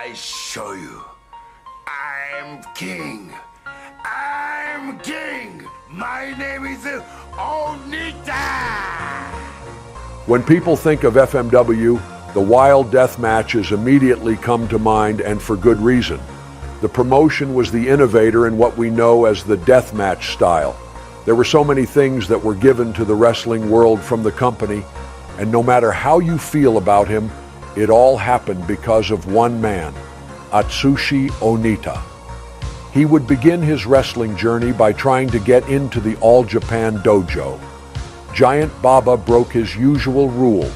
I show you. I'm king. I'm king. My name is Onita. When people think of FMW, the wild death matches immediately come to mind, and for good reason. The promotion was the innovator in what we know as the death match style. There were so many things that were given to the wrestling world from the company, and no matter how you feel about him, it all happened because of one man, Atsushi Onita. He would begin his wrestling journey by trying to get into the All Japan dojo. Giant Baba broke his usual rule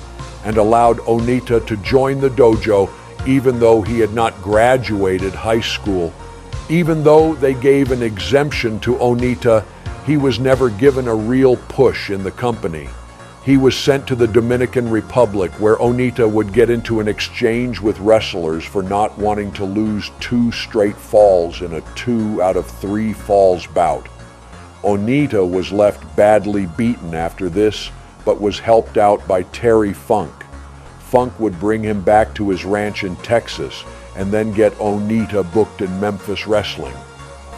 and allowed Onita to join the dojo even though he had not graduated high school. Even though they gave an exemption to Onita, he was never given a real push in the company. He was sent to the Dominican Republic, where Onita would get into an exchange with wrestlers for not wanting to lose 2 straight falls in a 2 out of 3 falls bout. Onita was left badly beaten after this, but was helped out by Terry Funk. Funk would bring him back to his ranch in Texas and then get Onita booked in Memphis Wrestling.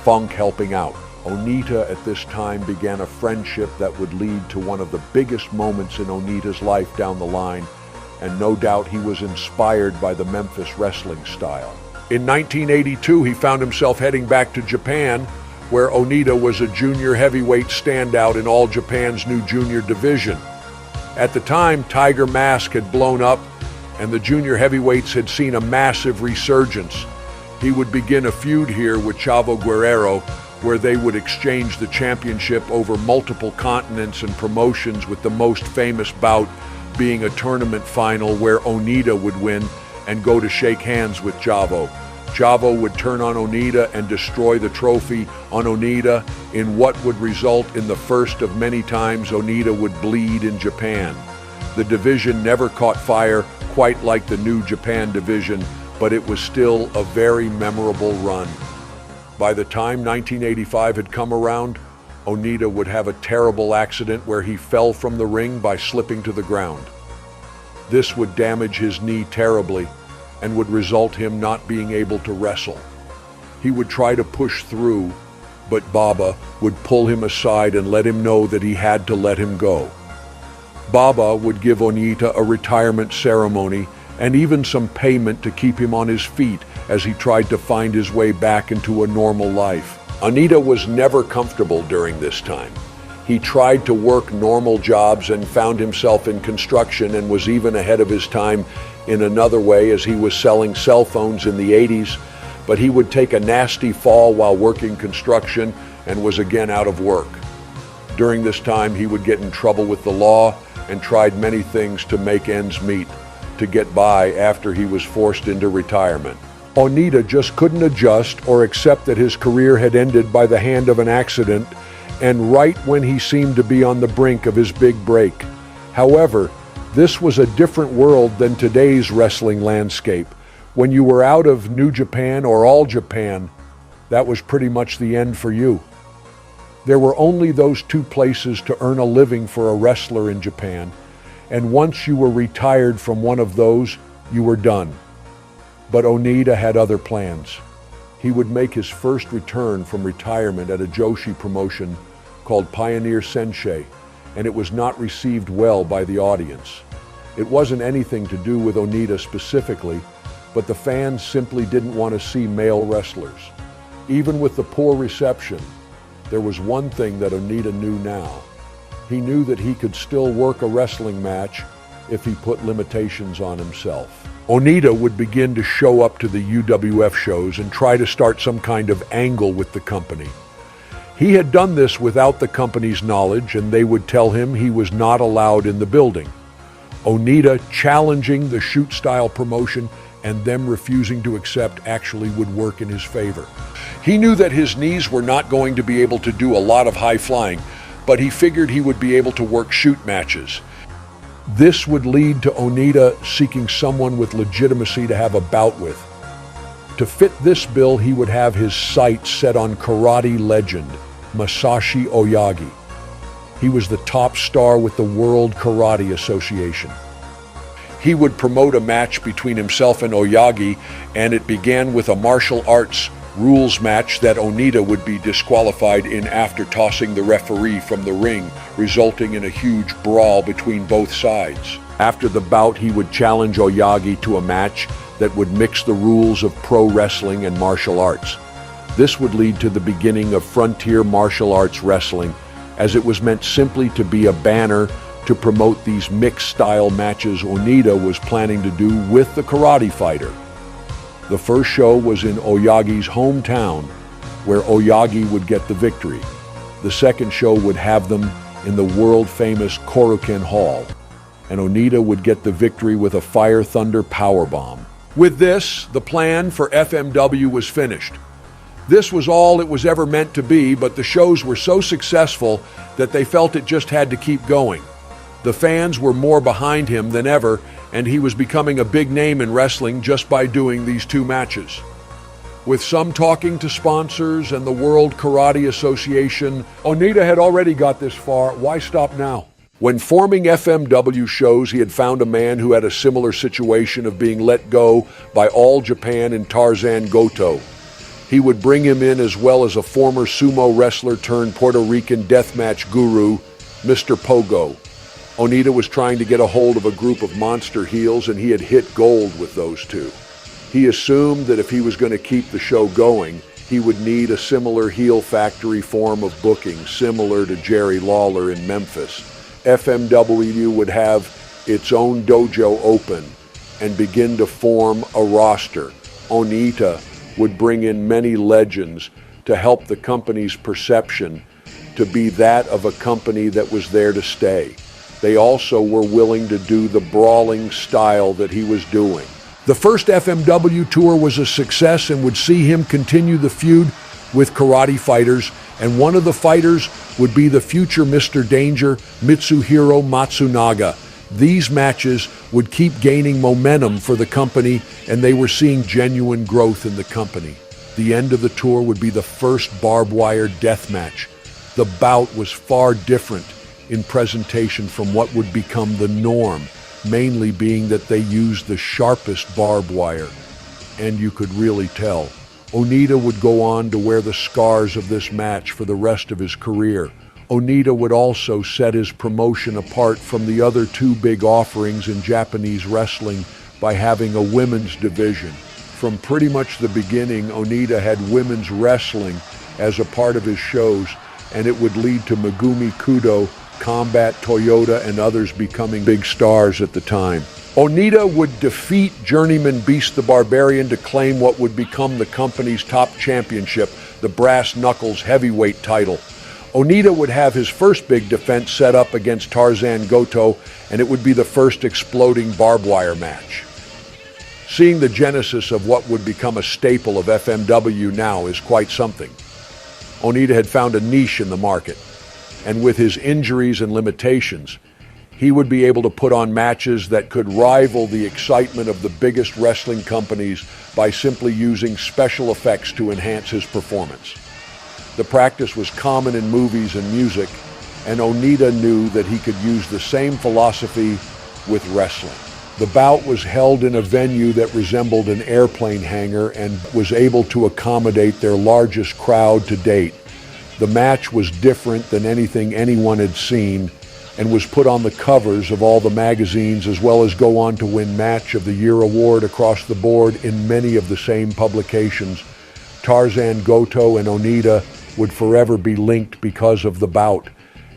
Funk helping out. Onita at this time began a friendship that would lead to one of the biggest moments in Onita's life down the line, and no doubt he was inspired by the Memphis wrestling style. In 1982, he found himself heading back to Japan, where Onita was a junior heavyweight standout in All Japan's new junior division. At the time, Tiger Mask had blown up, and the junior heavyweights had seen a massive resurgence. He would begin a feud here with Chavo Guerrero, where they would exchange the championship over multiple continents and promotions, with the most famous bout being a tournament final where Onita would win and go to shake hands with Chavo. Chavo would turn on Onita and destroy the trophy on Onita in what would result in the first of many times Onita would bleed in Japan. The division never caught fire quite like the New Japan division, but it was still a very memorable run. By the time 1985 had come around, Onita would have a terrible accident where he fell from the ring by slipping to the ground. This would damage his knee terribly and would result him not being able to wrestle. He would try to push through, but Baba would pull him aside and let him know that he had to let him go. Baba would give Onita a retirement ceremony and even some payment to keep him on his feet as he tried to find his way back into a normal life. Onita was never comfortable during this time. He tried to work normal jobs and found himself in construction, and was even ahead of his time in another way as he was selling cell phones in the 80s, but he would take a nasty fall while working construction and was again out of work. During this time, he would get in trouble with the law and tried many things to make ends meet, to get by after he was forced into retirement. Onita just couldn't adjust or accept that his career had ended by the hand of an accident, and right when he seemed to be on the brink of his big break. However, this was a different world than today's wrestling landscape. When you were out of New Japan or All Japan, that was pretty much the end for you. There were only those 2 places to earn a living for a wrestler in Japan, and once you were retired from one of those, you were done. But Onita had other plans. He would make his first return from retirement at a Joshi promotion called Pioneer Sensei, and it was not received well by the audience. It wasn't anything to do with Onita specifically, but the fans simply didn't want to see male wrestlers. Even with the poor reception, there was one thing that Onita knew now. He knew that he could still work a wrestling match if he put limitations on himself. Onita would begin to show up to the UWF shows and try to start some kind of angle with the company. He had done this without the company's knowledge, and they would tell him he was not allowed in the building. Onita challenging the shoot-style promotion and them refusing to accept actually would work in his favor. He knew that his knees were not going to be able to do a lot of high flying, but he figured he would be able to work shoot matches. This would lead to Onita seeking someone with legitimacy to have a bout with. To fit this bill, he would have his sights set on karate legend Masashi Oyagi. He was the top star with the World Karate Association. He would promote a match between himself and Oyagi, and it began with a martial arts rules match that Onita would be disqualified in after tossing the referee from the ring, resulting in a huge brawl between both sides. After the bout, he would challenge Oyagi to a match that would mix the rules of pro wrestling and martial arts. This would lead to the beginning of frontier martial arts wrestling, as it was meant simply to be a banner to promote these mixed-style matches Onita was planning to do with the karate fighter. The first show was in Oyagi's hometown, where Oyagi would get the victory. The second show would have them in the world-famous Korakuen Hall, and Onita would get the victory with a Fire Thunder powerbomb. With this, the plan for FMW was finished. This was all it was ever meant to be, but the shows were so successful that they felt it just had to keep going. The fans were more behind him than ever, and he was becoming a big name in wrestling just by doing these two matches. With some talking to sponsors and the World Karate Association, Onita had already got this far. Why stop now? When forming FMW shows, he had found a man who had a similar situation of being let go by All Japan and Tarzan Goto. He would bring him in, as well as a former sumo wrestler turned Puerto Rican deathmatch guru, Mr. Pogo. Onita was trying to get a hold of a group of monster heels, and he had hit gold with those two. He assumed that if he was going to keep the show going, he would need a similar heel factory form of booking, similar to Jerry Lawler in Memphis. FMW would have its own dojo open and begin to form a roster. Onita would bring in many legends to help the company's perception to be that of a company that was there to stay. They also were willing to do the brawling style that he was doing. The first FMW tour was a success and would see him continue the feud with karate fighters, and one of the fighters would be the future Mr. Danger, Mitsuhiro Matsunaga. These matches would keep gaining momentum for the company, and they were seeing genuine growth in the company. The end of the tour would be the first barbed wire death match. The bout was far different in presentation from what would become the norm, mainly being that they used the sharpest barbed wire. And you could really tell. Onita would go on to wear the scars of this match for the rest of his career. Onita would also set his promotion apart from the other two big offerings in Japanese wrestling by having a women's division. From pretty much the beginning, Onita had women's wrestling as a part of his shows, and it would lead to Megumi Kudo, Combat Toyota, and others becoming big stars at the time. Onita would defeat Journeyman Beast the Barbarian to claim what would become the company's top championship, the Brass Knuckles heavyweight title. Onita would have his first big defense set up against Tarzan Goto, and it would be the first exploding barbed wire match. Seeing the genesis of what would become a staple of FMW now is quite something. Onita had found a niche in the market, and with his injuries and limitations, he would be able to put on matches that could rival the excitement of the biggest wrestling companies by simply using special effects to enhance his performance. The practice was common in movies and music, and Onita knew that he could use the same philosophy with wrestling. The bout was held in a venue that resembled an airplane hangar and was able to accommodate their largest crowd to date. The match was different than anything anyone had seen and was put on the covers of all the magazines, as well as go on to win Match of the Year award across the board in many of the same publications. Tarzan Goto and Onita would forever be linked because of the bout,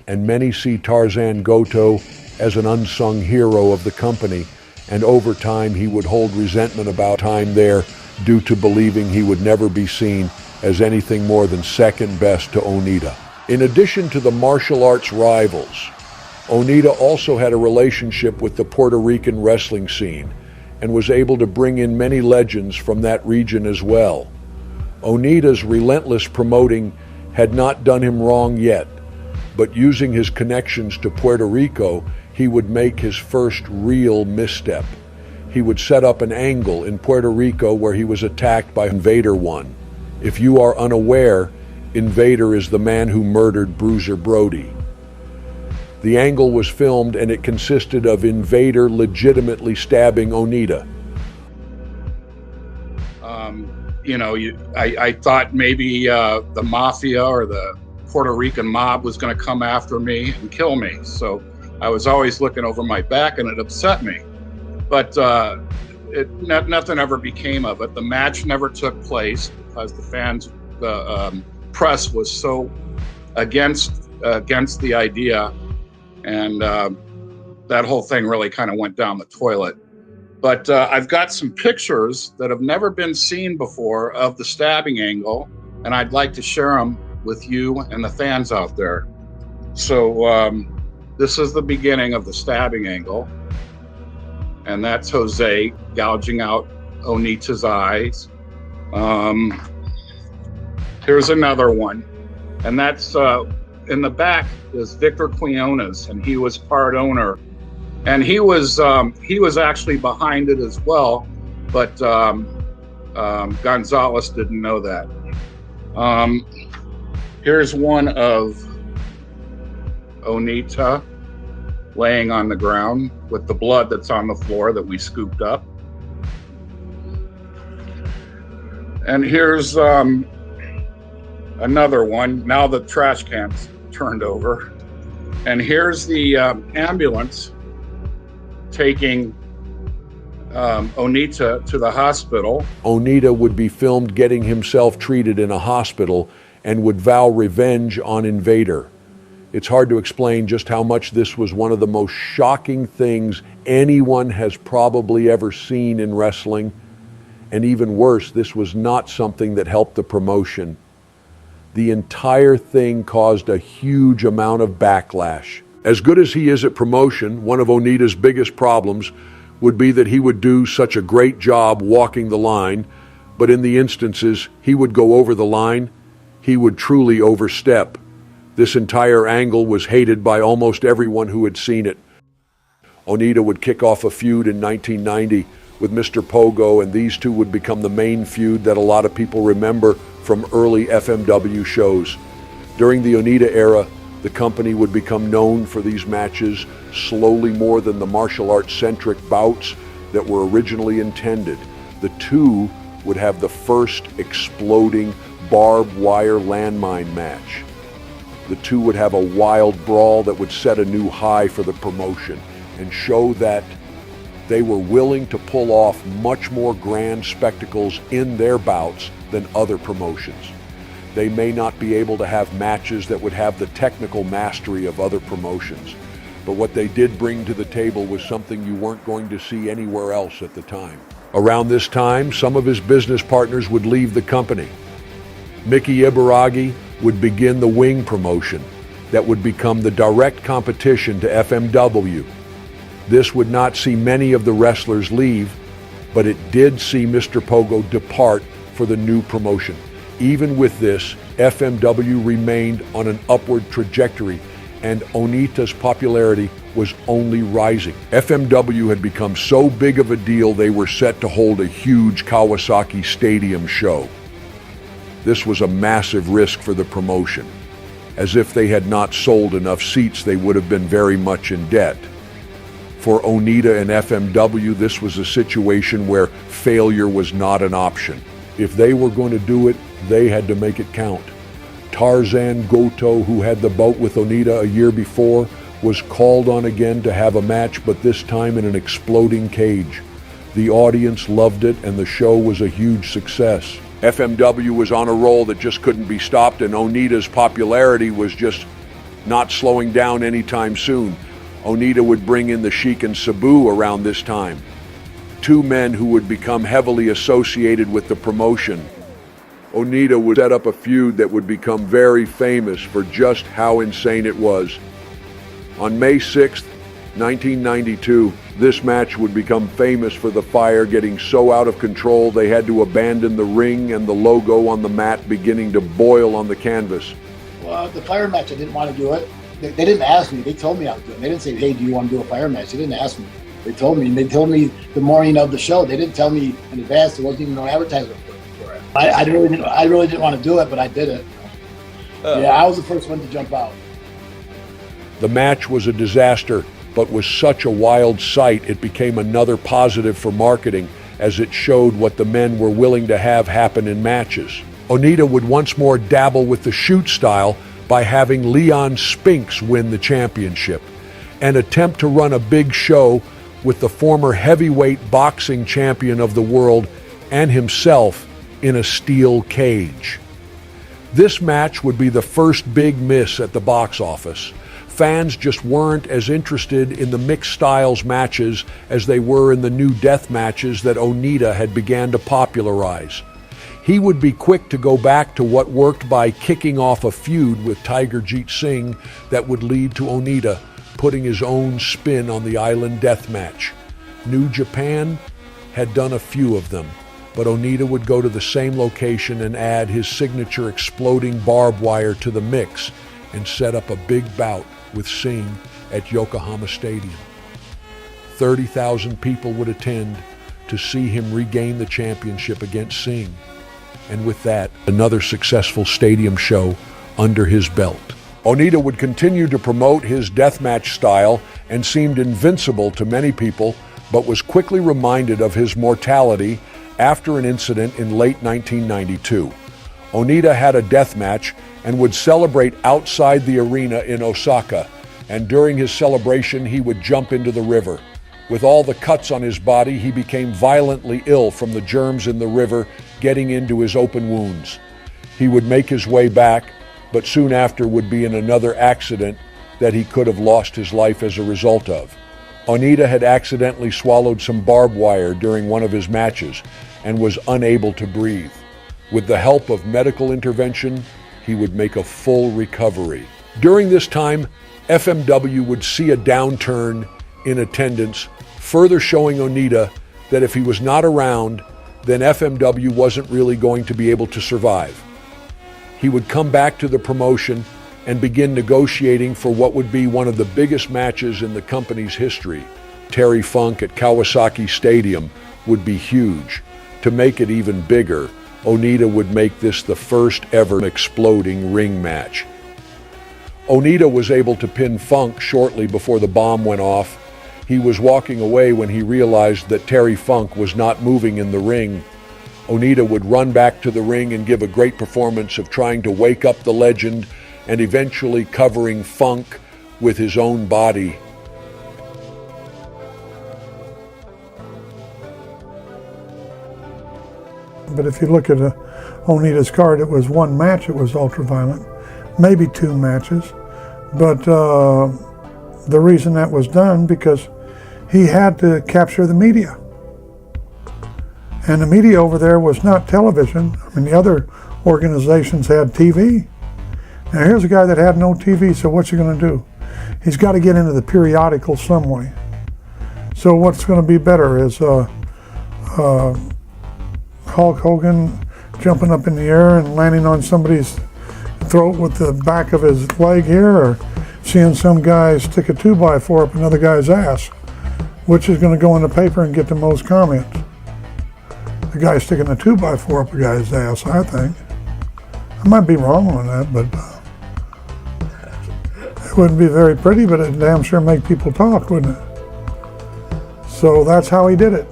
and many see Tarzan Goto as an unsung hero of the company, and over time he would hold resentment about time there due to believing he would never be seen as anything more than second best to Onita. In addition to the martial arts rivals, Onita also had a relationship with the Puerto Rican wrestling scene and was able to bring in many legends from that region as well. Onita's relentless promoting had not done him wrong yet, but using his connections to Puerto Rico, he would make his first real misstep. He would set up an angle in Puerto Rico where he was attacked by Invader One. If you are unaware, Invader is the man who murdered Bruiser Brody. The angle was filmed and it consisted of Invader legitimately stabbing Onita. I thought maybe the mafia or the Puerto Rican mob was going to come after me and kill me. So I was always looking over my back, and it upset me. But nothing ever became of it. The match never took place because the press was so against the idea, and that whole thing really kind of went down the toilet. But I've got some pictures that have never been seen before of the stabbing angle, and I'd like to share them with you and the fans out there. So this is the beginning of the stabbing angle, and that's Jose gouging out Onita's eyes. Here's another one, and that's in the back is Victor Quinones, and he was part owner. And he was actually behind it as well, but Gonzalez didn't know that. Here's one of Onita laying on the ground with the blood that's on the floor that we scooped up. And here's another one. Now the trash can's turned over. And here's the ambulance taking Onita to the hospital. Onita would be filmed getting himself treated in a hospital and would vow revenge on Invader. It's hard to explain just how much this was one of the most shocking things anyone has probably ever seen in wrestling. And even worse, this was not something that helped the promotion. The entire thing caused a huge amount of backlash. As good as he is at promotion, one of Onita's biggest problems would be that he would do such a great job walking the line, but in the instances he would go over the line, he would truly overstep. This entire angle was hated by almost everyone who had seen it. Onita would kick off a feud in 1990 with Mr. Pogo, and these two would become the main feud that a lot of people remember from early FMW shows. During the Onita era, the company would become known for these matches slowly more than the martial arts-centric bouts that were originally intended. The two would have the first exploding barbed wire landmine match. The two would have a wild brawl that would set a new high for the promotion and show that they were willing to pull off much more grand spectacles in their bouts than other promotions. They may not be able to have matches that would have the technical mastery of other promotions, but what they did bring to the table was something you weren't going to see anywhere else at the time. Around this time, some of his business partners would leave the company. Mickey Ibaragi would begin the Wing promotion that would become the direct competition to FMW. This would not see many of the wrestlers leave, but it did see Mr. Pogo depart for the new promotion. Even with this, FMW remained on an upward trajectory, and Onita's popularity was only rising. FMW had become so big of a deal they were set to hold a huge Kawasaki Stadium show. This was a massive risk for the promotion. As if they had not sold enough seats, they would have been very much in debt. For Onita and FMW, this was a situation where failure was not an option. If they were going to do it, they had to make it count. Tarzan Goto, who had the bout with Onita a year before, was called on again to have a match, but this time in an exploding cage. The audience loved it, and the show was a huge success. FMW was on a roll that just couldn't be stopped, and Onita's popularity was just not slowing down anytime soon. Onita would bring in the Sheik and Sabu around this time, two men who would become heavily associated with the promotion. Onita would set up a feud that would become very famous for just how insane it was. On May 6th, 1992, this match would become famous for the fire getting so out of control they had to abandon the ring and the logo on the mat beginning to boil on the canvas. Well, the fire match, I didn't want to do it. They didn't ask me. They told me I was doing it. They didn't say, hey, do you want to do a fire match? They didn't ask me. They told me, and they told me the morning of the show. They didn't tell me in advance. There wasn't even no advertisement for it. I really didn't want to do it, but I did it. Yeah, I was the first one to jump out. The match was a disaster, but was such a wild sight it became another positive for marketing, as it showed what the men were willing to have happen in matches. Onita would once more dabble with the shoot style by having Leon Spinks win the championship, and attempt to run a big show with the former heavyweight boxing champion of the world and himself in a steel cage. This match would be the first big miss at the box office. Fans just weren't as interested in the mixed styles matches as they were in the new death matches that Onita had began to popularize. He would be quick to go back to what worked by kicking off a feud with Tigerjeet Singh that would lead to Onita putting his own spin on the island death match. New Japan had done a few of them, but Onita would go to the same location and add his signature exploding barbed wire to the mix and set up a big bout with Singh at Yokohama Stadium. 30,000 people would attend to see him regain the championship against Singh. And with that, another successful stadium show under his belt. Onita would continue to promote his deathmatch style and seemed invincible to many people, but was quickly reminded of his mortality after an incident in late 1992. Onita had a deathmatch and would celebrate outside the arena in Osaka, and during his celebration he would jump into the river. With all the cuts on his body, he became violently ill from the germs in the river getting into his open wounds. He would make his way back, but soon after would be in another accident that he could have lost his life as a result of. Onita had accidentally swallowed some barbed wire during one of his matches and was unable to breathe. With the help of medical intervention, he would make a full recovery. During this time, FMW would see a downturn in attendance, further showing Onita that if he was not around, then FMW wasn't really going to be able to survive. He would come back to the promotion and begin negotiating for what would be one of the biggest matches in the company's history. Terry Funk at Kawasaki Stadium would be huge. To make it even bigger, Onita would make this the first ever exploding ring match. Onita was able to pin Funk shortly before the bomb went off. He was walking away when he realized that Terry Funk was not moving in the ring. Onita would run back to the ring and give a great performance of trying to wake up the legend and eventually covering Funk with his own body. But if you look at Onita's card, it was one match, it was ultraviolet, maybe two matches. But the reason that was done, because he had to capture the media. And the media over there was not television. I mean, the other organizations had TV. Now here's a guy that had no TV, so what's he going to do? He's got to get into the periodical some way. So what's going to be better is Hulk Hogan jumping up in the air and landing on somebody's throat with the back of his leg here, or seeing some guy stick a 2x4 up another guy's ass? Which is going to go in the paper and get the most comments? The guy sticking a 2x4 up a guy's ass, I think. I might be wrong on that, but it wouldn't be very pretty, but it'd damn sure make people talk, wouldn't it? So that's how he did it,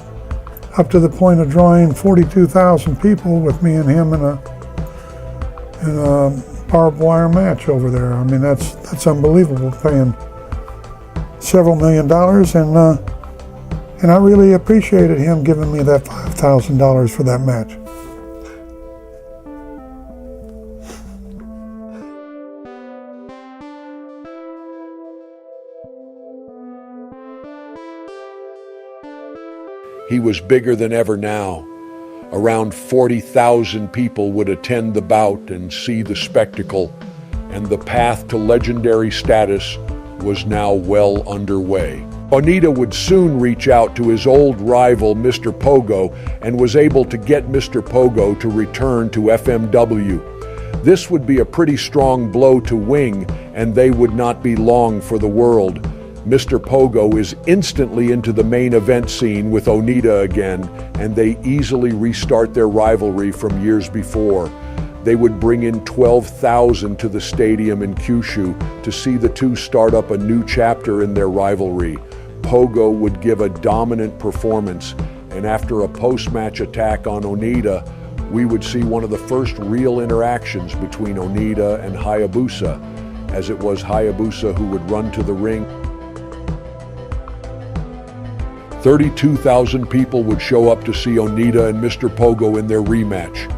up to the point of drawing 42,000 people with me and him in a barbed wire match over there. I mean, that's unbelievable, paying several $1 million, and I really appreciated him giving me that $5,000 for that match. He was bigger than ever now. Around 40,000 people would attend the bout and see the spectacle, and the path to legendary status was now well underway. Onita would soon reach out to his old rival, Mr. Pogo, and was able to get Mr. Pogo to return to FMW. This would be a pretty strong blow to Wing, and they would not be long for the world. Mr. Pogo is instantly into the main event scene with Onita again, and they easily restart their rivalry from years before. They would bring in 12,000 to the stadium in Kyushu to see the two start up a new chapter in their rivalry. Pogo would give a dominant performance, and after a post-match attack on Onita, we would see one of the first real interactions between Onita and Hayabusa, as it was Hayabusa who would run to the ring. 32,000 people would show up to see Onita and Mr. Pogo in their rematch.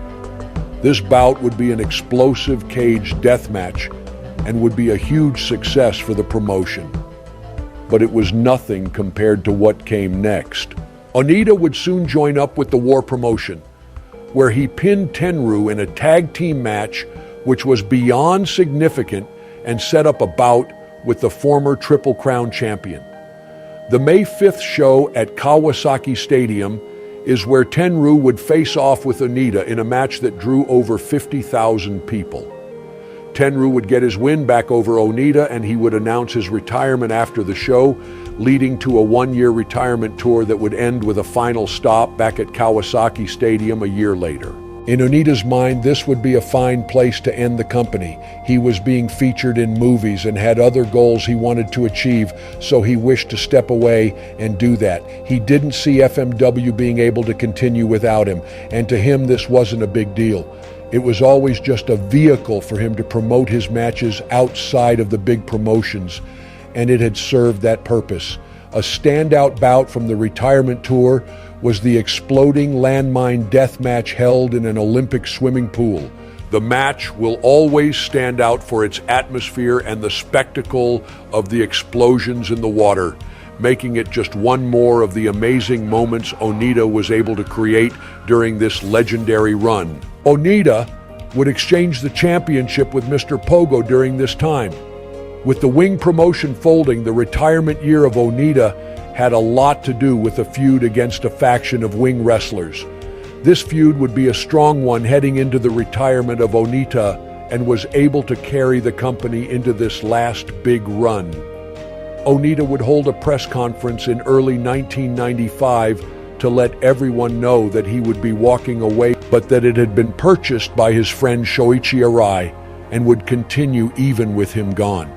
This bout would be an explosive cage death match and would be a huge success for the promotion. But it was nothing compared to what came next. Onita would soon join up with the War promotion, where he pinned Tenryu in a tag team match which was beyond significant and set up a bout with the former Triple Crown champion. The May 5th show at Kawasaki Stadium is where Tenryu would face off with Onita in a match that drew over 50,000 people. Tenryu would get his win back over Onita, and he would announce his retirement after the show, leading to a one-year retirement tour that would end with a final stop back at Kawasaki Stadium a year later. In Onita's mind, this would be a fine place to end the company. He was being featured in movies and had other goals he wanted to achieve, so he wished to step away and do that. He didn't see FMW being able to continue without him, and to him this wasn't a big deal. It was always just a vehicle for him to promote his matches outside of the big promotions, and it had served that purpose. A standout bout from the retirement tour was the exploding landmine death match held in an Olympic swimming pool. The match will always stand out for its atmosphere and the spectacle of the explosions in the water, making it just one more of the amazing moments Onita was able to create during this legendary run. Onita would exchange the championship with Mr. Pogo during this time. With the Wing promotion folding, the retirement year of Onita had a lot to do with a feud against a faction of Wing wrestlers. This feud would be a strong one heading into the retirement of Onita, and was able to carry the company into this last big run. Onita would hold a press conference in early 1995 to let everyone know that he would be walking away, but that it had been purchased by his friend Shoichi Arai and would continue even with him gone.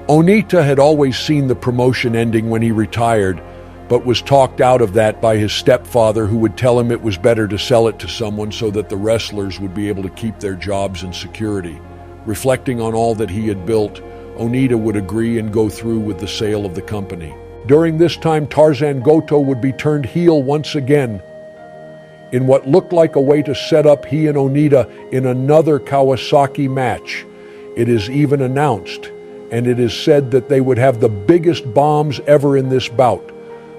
Onita had always seen the promotion ending when he retired, but was talked out of that by his stepfather, who would tell him it was better to sell it to someone so that the wrestlers would be able to keep their jobs and security. Reflecting on all that he had built, Onita would agree and go through with the sale of the company. During this time, Tarzan Goto would be turned heel once again in what looked like a way to set up he and Onita in another Kawasaki match. It is even announced, and it is said that they would have the biggest bombs ever in this bout.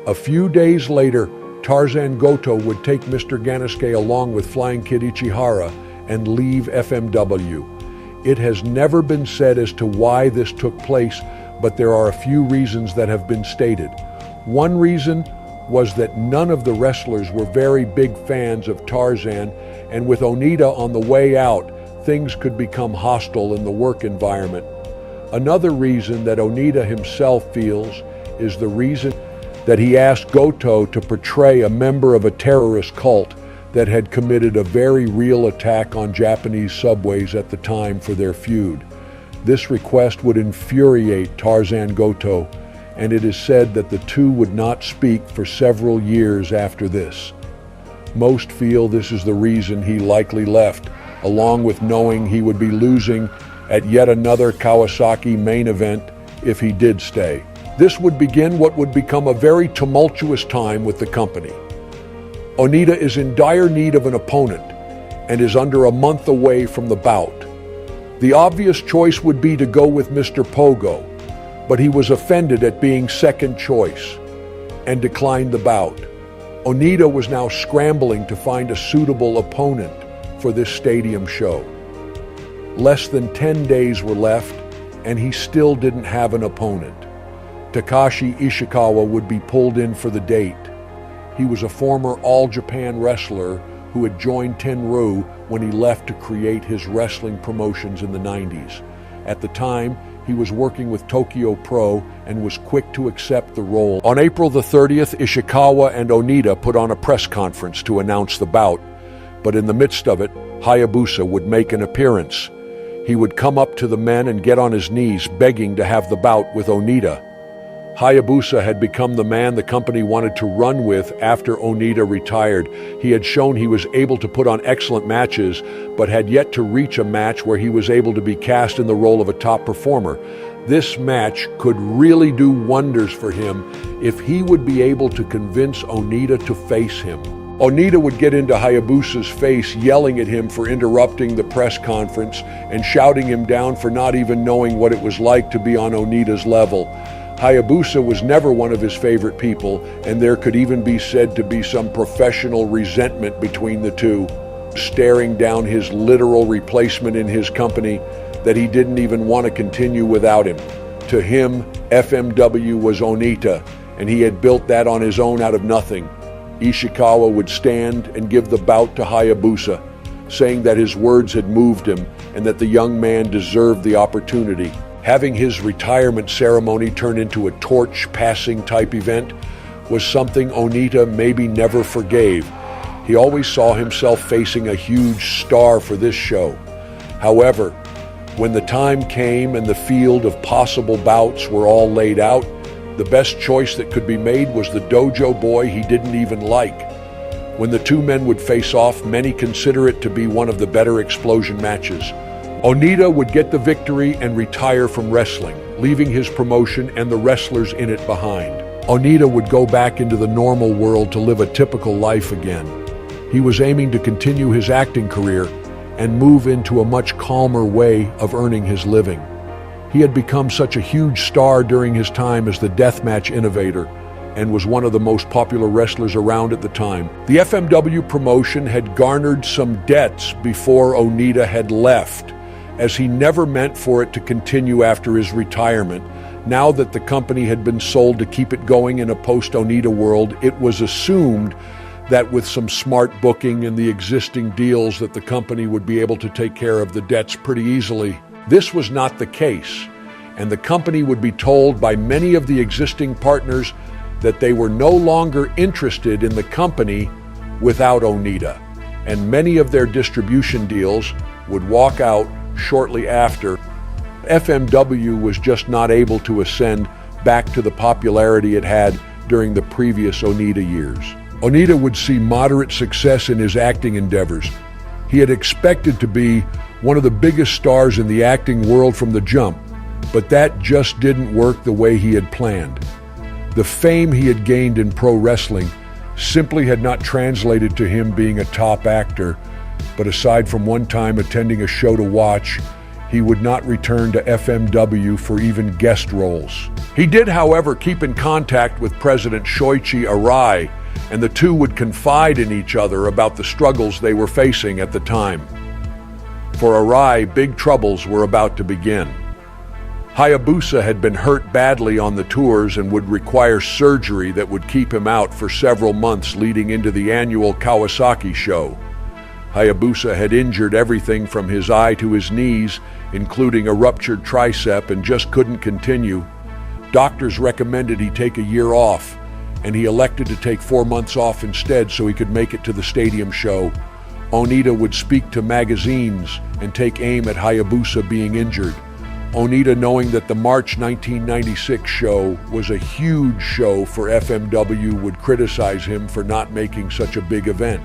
A few days later, Tarzan Goto would take Mr. Ganasuke along with Flying Kid Ichihara and leave FMW. It has never been said as to why this took place, but there are a few reasons that have been stated. One reason was that none of the wrestlers were very big fans of Tarzan, and with Onita on the way out, things could become hostile in the work environment. Another reason that Onita himself feels is the reason that he asked Goto to portray a member of a terrorist cult that had committed a very real attack on Japanese subways at the time for their feud. This request would infuriate Tarzan Goto, and it is said that the two would not speak for several years after this. Most feel this is the reason he likely left, along with knowing he would be losing at yet another Kawasaki main event if he did stay. This would begin what would become a very tumultuous time with the company. Onita is in dire need of an opponent and is under a month away from the bout. The obvious choice would be to go with Mr. Pogo, but he was offended at being second choice and declined the bout. Onita was now scrambling to find a suitable opponent for this stadium show. Less than 10 days were left, and he still didn't have an opponent. Takashi Ishikawa would be pulled in for the date. He was a former All Japan wrestler who had joined Tenryu when he left to create his wrestling promotions in the 90s. At the time, he was working with Tokyo Pro and was quick to accept the role. On April the 30th, Ishikawa and Onita put on a press conference to announce the bout, But in the midst of it, Hayabusa would make an appearance. He would come up to the men and get on his knees, begging to have the bout with Onita. Hayabusa had become the man the company wanted to run with after Onita retired. He had shown he was able to put on excellent matches, but had yet to reach a match where he was able to be cast in the role of a top performer. This match could really do wonders for him if he would be able to convince Onita to face him. Onita would get into Hayabusa's face, yelling at him for interrupting the press conference and shouting him down for not even knowing what it was like to be on Onita's level. Hayabusa was never one of his favorite people, and there could even be said to be some professional resentment between the two, staring down his literal replacement in his company that he didn't even want to continue without him. To him, FMW was Onita, and he had built that on his own out of nothing. Ishikawa would stand and give the bout to Hayabusa, saying that his words had moved him and that the young man deserved the opportunity. Having his retirement ceremony turn into a torch-passing type event was something Onita maybe never forgave. He always saw himself facing a huge star for this show. However, when the time came and the field of possible bouts were all laid out, the best choice that could be made was the dojo boy he didn't even like. When the two men would face off, many consider it to be one of the better explosion matches. Onita would get the victory and retire from wrestling, leaving his promotion and the wrestlers in it behind. Onita would go back into the normal world to live a typical life again. He was aiming to continue his acting career and move into a much calmer way of earning his living. He had become such a huge star during his time as the deathmatch innovator and was one of the most popular wrestlers around at the time. The FMW promotion had garnered some debts before Onita had left, as he never meant for it to continue after his retirement. Now that the company had been sold to keep it going in a post-Onita world, it was assumed that with some smart booking and the existing deals that the company would be able to take care of the debts pretty easily. This was not the case, and the company would be told by many of the existing partners that they were no longer interested in the company without Onita, and many of their distribution deals would walk out shortly after. FMW was just not able to ascend back to the popularity it had during the previous Onita years. Onita would see moderate success in his acting endeavors. He had expected to be one of the biggest stars in the acting world from the jump, but that just didn't work the way he had planned. The fame he had gained in pro wrestling simply had not translated to him being a top actor, but aside from one time attending a show to watch, he would not return to FMW for even guest roles. He did, however, keep in contact with President Shoichi Arai, and the two would confide in each other about the struggles they were facing at the time. For Arai, big troubles were about to begin. Hayabusa had been hurt badly on the tours and would require surgery that would keep him out for several months leading into the annual Kawasaki show. Hayabusa had injured everything from his eye to his knees, including a ruptured tricep, and just couldn't continue. Doctors recommended he take a year off, and he elected to take 4 months off instead so he could make it to the stadium show. Onita would speak to magazines and take aim at Hayabusa being injured. Onita, knowing that the March 1996 show was a huge show for FMW, would criticize him for not making such a big event,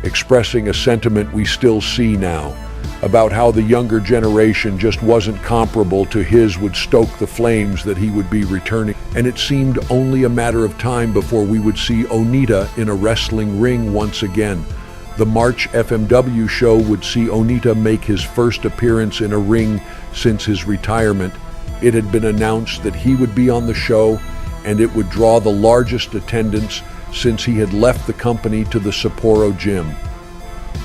expressing a sentiment we still see now about how the younger generation just wasn't comparable to his would stoke the flames that he would be returning. And it seemed only a matter of time before we would see Onita in a wrestling ring once again. The March FMW show would see Onita make his first appearance in a ring since his retirement. It had been announced that he would be on the show, and it would draw the largest attendance since he had left the company to the Sapporo gym.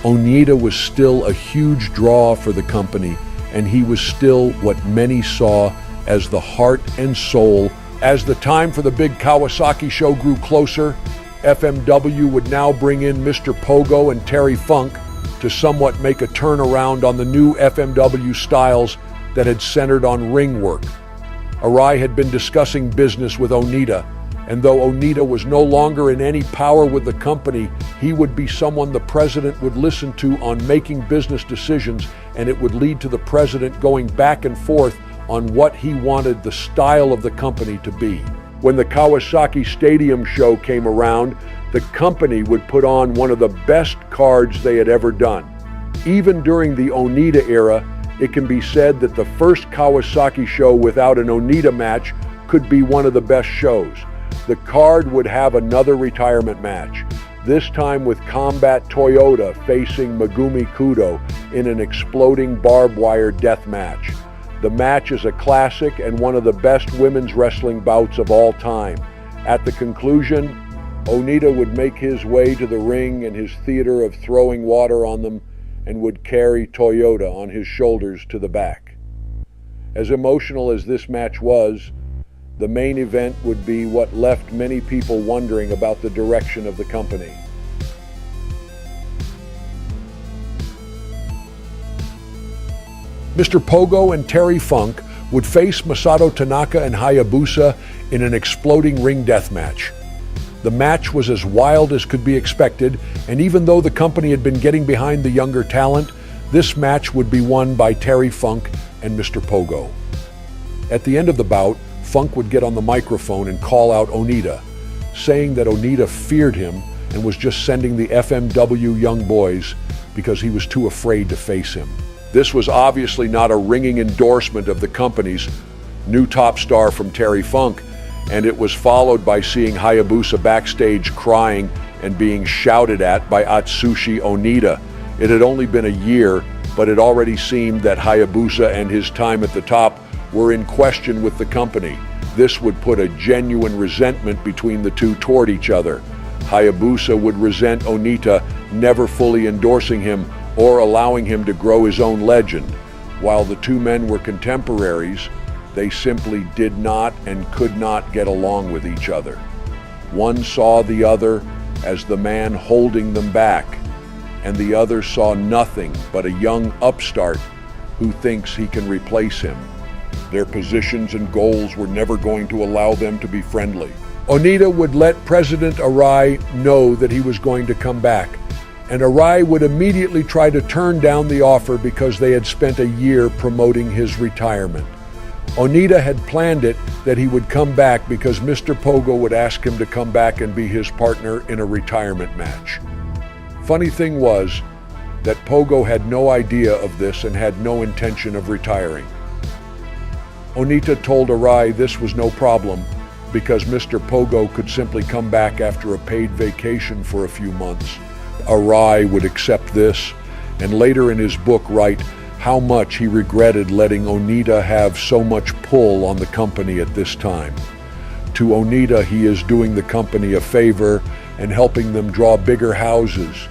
Onita was still a huge draw for the company, and he was still what many saw as the heart and soul. As the time for the big Kawasaki show grew closer, FMW would now bring in Mr. Pogo and Terry Funk to somewhat make a turnaround on the new FMW styles that had centered on ring work. Arai had been discussing business with Onita, And though Onita was no longer in any power with the company, he would be someone the president would listen to on making business decisions, and it would lead to the president going back and forth on what he wanted the style of the company to be. When the Kawasaki Stadium show came around, the company would put on one of the best cards they had ever done. Even during the Onita era, it can be said that the first Kawasaki show without an Onita match could be one of the best shows. The card would have another retirement match, this time with Combat Toyota facing Megumi Kudo in an exploding barbed wire death match. The match is a classic and one of the best women's wrestling bouts of all time. At the conclusion, Onita would make his way to the ring in his theater of throwing water on them and would carry Toyota on his shoulders to the back. As emotional as this match was, the main event would be what left many people wondering about the direction of the company. Mr. Pogo and Terry Funk would face Masato Tanaka and Hayabusa in an exploding ring death match. The match was as wild as could be expected, and even though the company had been getting behind the younger talent, this match would be won by Terry Funk and Mr. Pogo. At the end of the bout, Funk would get on the microphone and call out Onita, saying that Onita feared him and was just sending the FMW young boys because he was too afraid to face him. This was obviously not a ringing endorsement of the company's new top star from Terry Funk, and it was followed by seeing Hayabusa backstage crying and being shouted at by Atsushi Onita. It had only been a year, but it already seemed that Hayabusa and his time at the top were in question with the company. This would put a genuine resentment between the two toward each other. Hayabusa would resent Onita never fully endorsing him or allowing him to grow his own legend. While the two men were contemporaries, they simply did not and could not get along with each other. One saw the other as the man holding them back, and the other saw nothing but a young upstart who thinks he can replace him. Their positions and goals were never going to allow them to be friendly. Onita would let President Arai know that he was going to come back, and Arai would immediately try to turn down the offer because they had spent a year promoting his retirement. Onita had planned it that he would come back because Mr. Pogo would ask him to come back and be his partner in a retirement match. Funny thing was that Pogo had no idea of this and had no intention of retiring. Onita told Arai this was no problem because Mr. Pogo could simply come back after a paid vacation for a few months. Arai would accept this and later in his book write how much he regretted letting Onita have so much pull on the company at this time. To Onita, he is doing the company a favor and helping them draw bigger houses.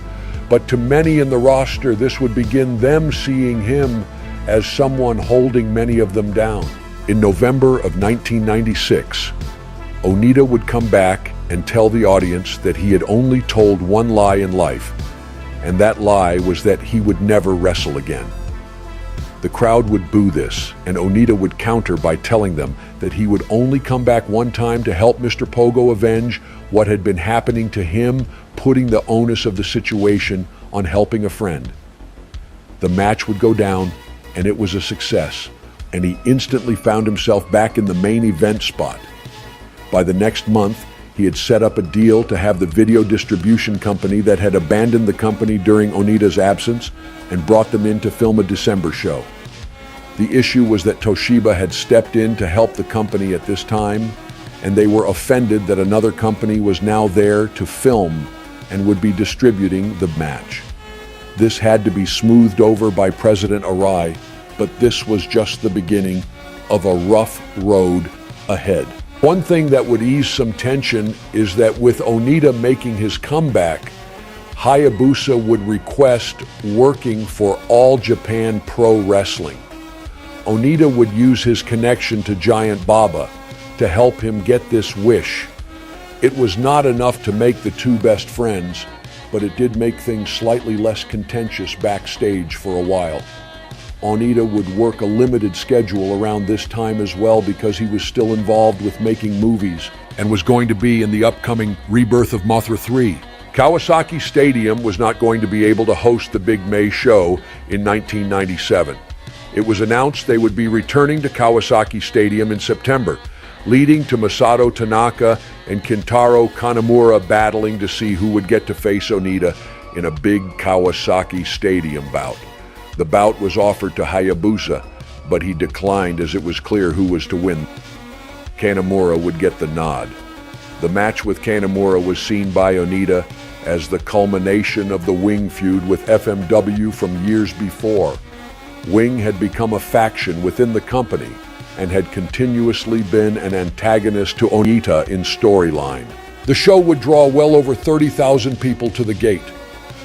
But to many in the roster, this would begin them seeing him as someone holding many of them down. In November of 1996, Onita would come back and tell the audience that he had only told one lie in life, and that lie was that he would never wrestle again. The crowd would boo this, and Onita would counter by telling them that he would only come back one time to help Mr. Pogo avenge what had been happening to him, putting the onus of the situation on helping a friend. The match would go down, and it was a success, and he instantly found himself back in the main event spot. By the next month, he had set up a deal to have the video distribution company that had abandoned the company during Onita's absence and brought them in to film a December show. The issue was that Toshiba had stepped in to help the company at this time, and they were offended that another company was now there to film and would be distributing the match. This had to be smoothed over by President Arai, but this was just the beginning of a rough road ahead. One thing that would ease some tension is that with Onita making his comeback, Hayabusa would request working for All Japan Pro Wrestling. Onita would use his connection to Giant Baba to help him get this wish. It was not enough to make the two best friends, but it did make things slightly less contentious backstage for a while. Onita would work a limited schedule around this time as well because he was still involved with making movies and was going to be in the upcoming rebirth of Mothra 3. Kawasaki Stadium was not going to be able to host the Big May show in 1997. It was announced they would be returning to Kawasaki Stadium in September, leading to Masato Tanaka and Kentaro Kanemura battling to see who would get to face Onita in a big Kawasaki Stadium bout. The bout was offered to Hayabusa, but he declined as it was clear who was to win. Kanemura would get the nod. The match with Kanemura was seen by Onita as the culmination of the Wing feud with FMW from years before. Wing had become a faction within the company and had continuously been an antagonist to Onita in storyline. The show would draw well over 30,000 people to the gate,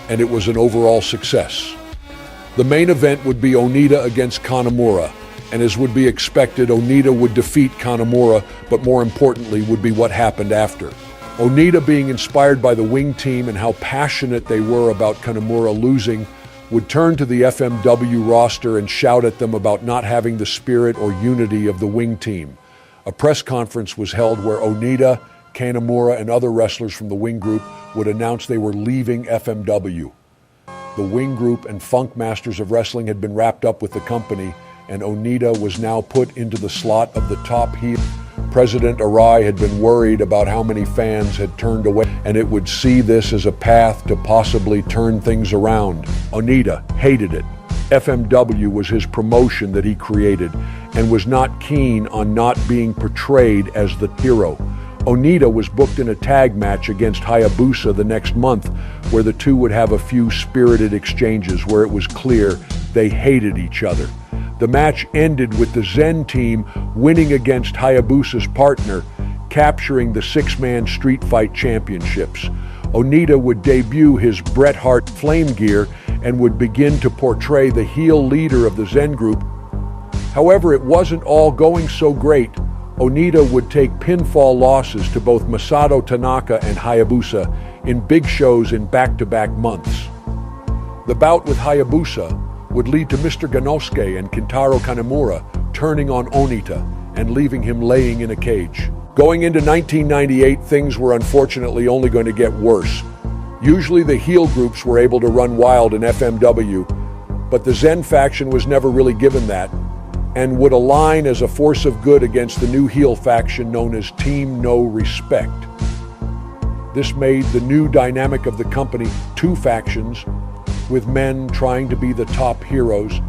and it was an overall success. The main event would be Onita against Kanemura, and as would be expected, Onita would defeat Kanemura, but more importantly would be what happened after. Onita, being inspired by the Wing team and how passionate they were about Kanemura losing, would turn to the FMW roster and shout at them about not having the spirit or unity of the Wing team. A press conference was held where Onita, Kanemura, and other wrestlers from the Wing group would announce they were leaving FMW. The Wing group and Funk Masters of Wrestling had been wrapped up with the company, and Onita was now put into the slot of the top heel. President Arai had been worried about how many fans had turned away, and it would see this as a path to possibly turn things around. Onita hated it. FMW was his promotion that he created and was not keen on not being portrayed as the hero. Onita was booked in a tag match against Hayabusa the next month, where the two would have a few spirited exchanges where it was clear they hated each other. The match ended with the Zen team winning against Hayabusa's partner, capturing the six-man street fight championships. Onita would debut his Bret Hart flame gear and would begin to portray the heel leader of the Zen group. However, it wasn't all going so great. Onita would take pinfall losses to both Masato Tanaka and Hayabusa in big shows in back-to-back months. The bout with Hayabusa would lead to Mr. Ganosuke and Kentaro Kanemura turning on Onita and leaving him laying in a cage. Going into 1998, things were unfortunately only going to get worse. Usually the heel groups were able to run wild in FMW, but the Zen faction was never really given that, and would align as a force of good against the new heel faction known as Team No Respect. This made the new dynamic of the company two factions, with men trying to be the top heroes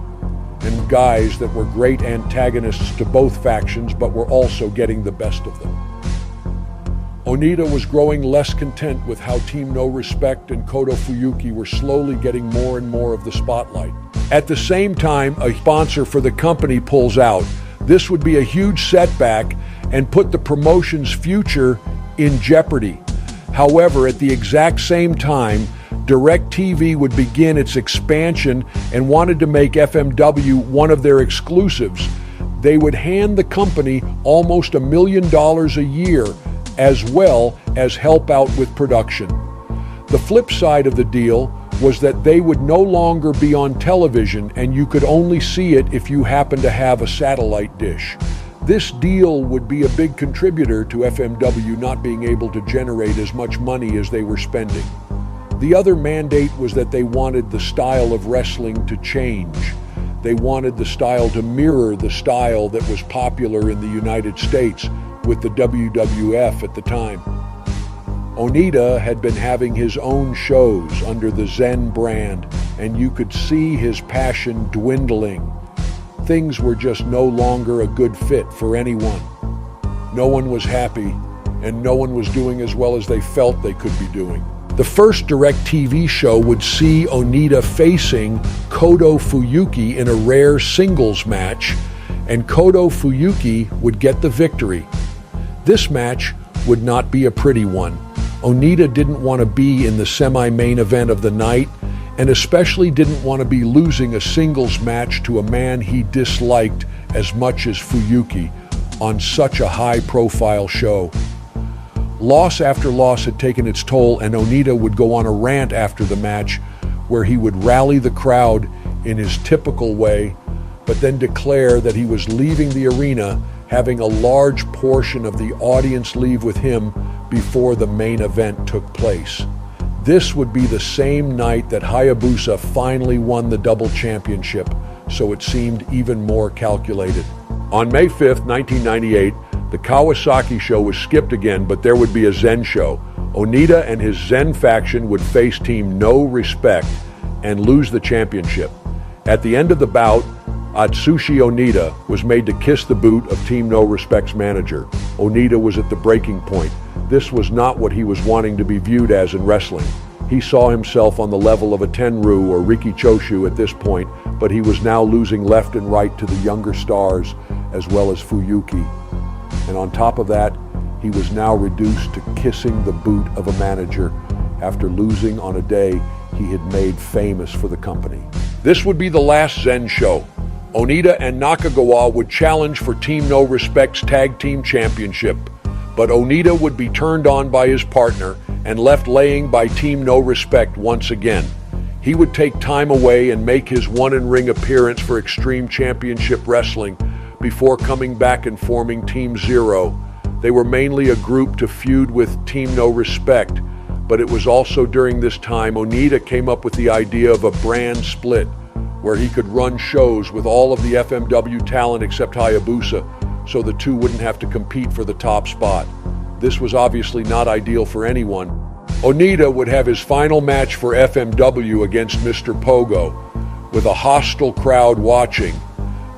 and guys that were great antagonists to both factions but were also getting the best of them. Onita was growing less content with how Team No Respect and Kodo Fuyuki were slowly getting more and more of the spotlight. At the same time, a sponsor for the company pulls out. This would be a huge setback and put the promotion's future in jeopardy. However, at the exact same time, DirecTV would begin its expansion and wanted to make FMW one of their exclusives. They would hand the company almost $1 million a year, as well as help out with production. The flip side of the deal was that they would no longer be on television, and you could only see it if you happened to have a satellite dish. This deal would be a big contributor to FMW not being able to generate as much money as they were spending. The other mandate was that they wanted the style of wrestling to change. They wanted the style to mirror the style that was popular in the United States with the WWF at the time. Onita had been having his own shows under the Zen brand, and you could see his passion dwindling. Things were just no longer a good fit for anyone. No one was happy, and no one was doing as well as they felt they could be doing. The first DirecTV show would see Onita facing Kodo Fuyuki in a rare singles match, and Kodo Fuyuki would get the victory. This match would not be a pretty one. Onita didn't want to be in the semi-main event of the night, and especially didn't want to be losing a singles match to a man he disliked as much as Fuyuki on such a high-profile show. Loss after loss had taken its toll, and Onita would go on a rant after the match where he would rally the crowd in his typical way, but then declare that he was leaving the arena having a large portion of the audience leave with him before the main event took place. This would be the same night that Hayabusa finally won the double championship, so it seemed even more calculated. On May 5th, 1998, the Kawasaki show was skipped again, but there would be a Zen show. Onita and his Zen faction would face Team No Respect and lose the championship. At the end of the bout, Atsushi Onita was made to kiss the boot of Team No Respect's manager. Onita was at the breaking point. This was not what he was wanting to be viewed as in wrestling. He saw himself on the level of a Tenryu or Riki Choshu at this point, but he was now losing left and right to the younger stars as well as Fuyuki. And on top of that, he was now reduced to kissing the boot of a manager after losing on a day he had made famous for the company. This would be the last Zen show. Onita and Nakagawa would challenge for Team No Respect's Tag Team Championship, but Onita would be turned on by his partner and left laying by Team No Respect once again. He would take time away and make his one-in-ring appearance for Extreme Championship Wrestling before coming back and forming Team Zero. They were mainly a group to feud with Team No Respect, but it was also during this time Onita came up with the idea of a brand split, where he could run shows with all of the FMW talent except Hayabusa, so the two wouldn't have to compete for the top spot. This was obviously not ideal for anyone. Onita would have his final match for FMW against Mr. Pogo, with a hostile crowd watching.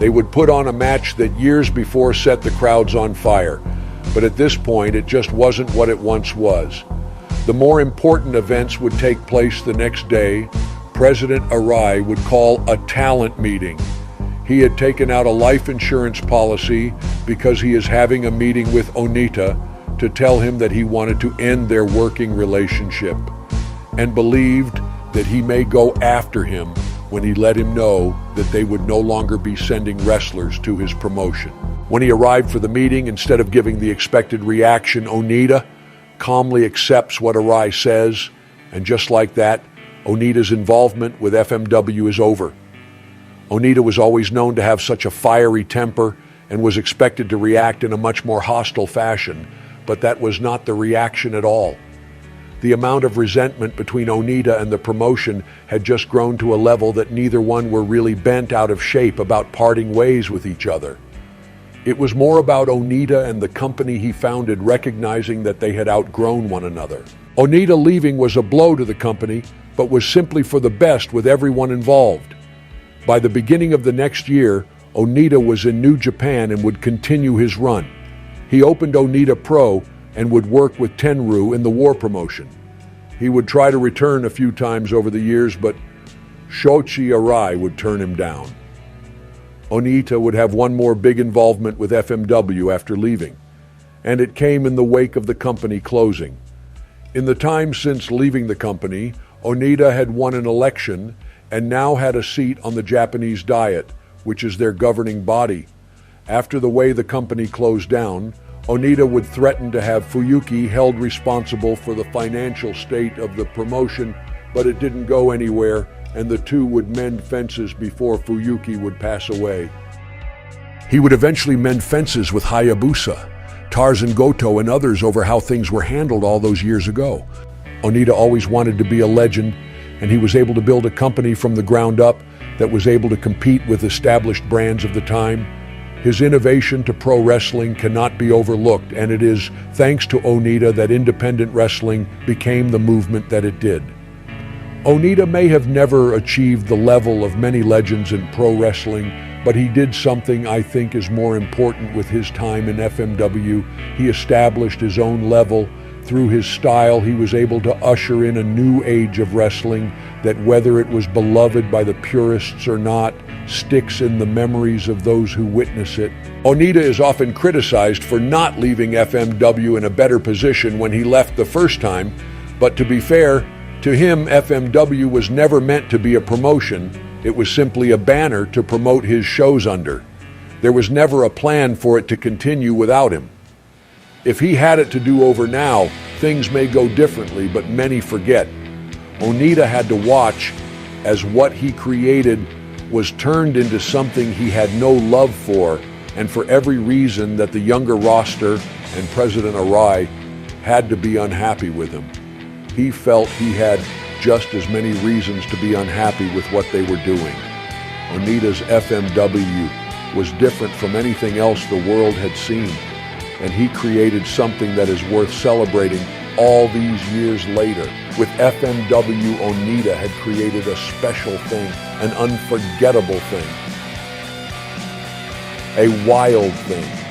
They would put on a match that years before set the crowds on fire, but at this point it just wasn't what it once was. The more important events would take place the next day. President Arai would call a talent meeting. He had taken out a life insurance policy because he is having a meeting with Onita to tell him that he wanted to end their working relationship, and believed that he may go after him when he let him know that they would no longer be sending wrestlers to his promotion. When he arrived for the meeting, instead of giving the expected reaction, Onita calmly accepts what Arai says, and just like that, Onita's involvement with FMW is over. Onita was always known to have such a fiery temper and was expected to react in a much more hostile fashion, but that was not the reaction at all. The amount of resentment between Onita and the promotion had just grown to a level that neither one were really bent out of shape about parting ways with each other. It was more about Onita and the company he founded recognizing that they had outgrown one another. Onita leaving was a blow to the company, but was simply for the best with everyone involved. By the beginning of the next year, Onita was in New Japan and would continue his run. He opened Onita Pro and would work with Tenryu in the War promotion. He would try to return a few times over the years, but Shoichi Arai would turn him down. Onita would have one more big involvement with FMW after leaving, and it came in the wake of the company closing. In the time since leaving the company, Onita had won an election and now had a seat on the Japanese Diet, which is their governing body. After the way the company closed down, Onita would threaten to have Fuyuki held responsible for the financial state of the promotion, but it didn't go anywhere, and the two would mend fences before Fuyuki would pass away. He would eventually mend fences with Hayabusa, Tarzan Goto, and others over how things were handled all those years ago. Onita always wanted to be a legend, and he was able to build a company from the ground up that was able to compete with established brands of the time. His innovation to pro wrestling cannot be overlooked, and it is thanks to Onita that independent wrestling became the movement that it did. Onita may have never achieved the level of many legends in pro wrestling, but he did something I think is more important with his time in FMW. He established his own level. Through his style, he was able to usher in a new age of wrestling that, whether it was beloved by the purists or not, sticks in the memories of those who witness it. Onita is often criticized for not leaving FMW in a better position when he left the first time, but to be fair, to him, FMW was never meant to be a promotion. It was simply a banner to promote his shows under. There was never a plan for it to continue without him. If he had it to do over now, things may go differently, but many forget. Onita had to watch as what he created was turned into something he had no love for, and for every reason that the younger roster and President Arai had to be unhappy with him. He felt he had just as many reasons to be unhappy with what they were doing. Onita's FMW was different from anything else the world had seen, and he created something that is worth celebrating all these years later. With FMW, Onita had created a special thing, an unforgettable thing, a wild thing.